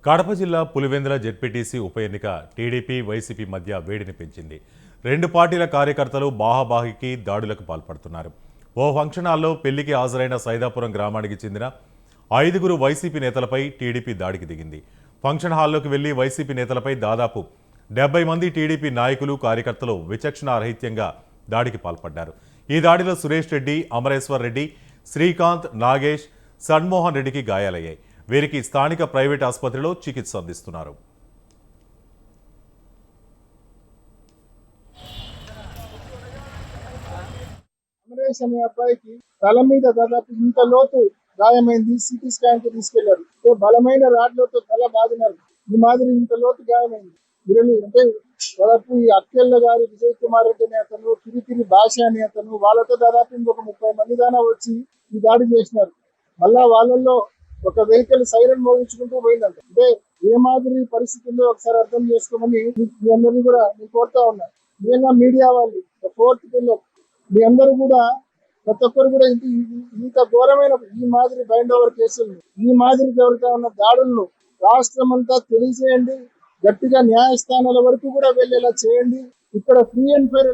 కడప జిల్లా పులివెందుల జెడ్పీటీసీ ఉప ఎన్నిక టీడీపీ వైసీపీ మధ్య వేడిని పెంచింది. రెండు పార్టీల కార్యకర్తలు బాహాబాహికి దాడులకు పాల్పడుతున్నారు. ఓ ఫంక్షన్ హాల్లో పెళ్లికి హాజరైన సైదాపురం గ్రామానికి చెందిన 5గురు వైసీపీ నేతలపై టీడీపీ దాడికి దిగింది. ఫంక్షన్ హాల్లోకి వెళ్లి వైసీపీ నేతలపై దాదాపు 70 మంది టీడీపీ నాయకులు కార్యకర్తలు విచక్షణారహిత్యంగా దాడికి పాల్పడ్డారు. ఈ దాడిలో సురేష్ రెడ్డి, అమరేశ్వర్ రెడ్డి, శ్రీకాంత్, నాగేష్, సన్మోహన్ రెడ్డికి గాయాలయ్యాయి. వీరికి స్థానిక ప్రైవేట్ ఆసుపత్రిలో చికిత్స అందిస్తున్నారు. అమరేష్ అనే అబ్బాయికి తల మీద దాదాపు ఇంత లోతు గాయమైంది. సిటీ స్కాన్ కి తీసుకెళ్లారు. బలమైన రాడ్లతో తల బాధినారు. ఈ మాదిరి ఇంత లోతు గాయమైంది. అంటే దాదాపు ఈ అక్కెళ్ళ గారి విజయ్ కుమార్ రెడ్డి అనే అతను, కిరికిరి భాష అనే అతను, వాళ్ళతో దాదాపు ఇంకొక 30 మంది దాకా వచ్చి ఈ దాడి చేసినారు. మళ్ళా వాళ్ళల్లో ఒక వెహికల్ సైరన్ మోగించుకుంటూ పోయిందంట. అంటే ఏ మాదిరి పరిస్థితి ఉందో ఒకసారి అర్థం చేసుకోమని మీ అందరినీ కూడా నేను కోరుతా ఉన్నా. ముఖ్యంగా మీడియా వాళ్ళు, ఫోర్త్ పిల్లర్, మీ అందరూ కూడా ప్రతి ఒక్కరు కూడా ఇంత ఘోరమైన ఈ మాదిరి బైండ్ ఓవర్ కేసులను, ఈ మాదిరి జరుగుతా ఉన్న దాడులను రాష్ట్రం అంతా తెలియజేయండి. గట్టిగా న్యాయస్థానాల వరకు కూడా వెళ్ళేలా చేయండి. ఇక్కడ ఫ్రీ అండ్ ఫెయిర్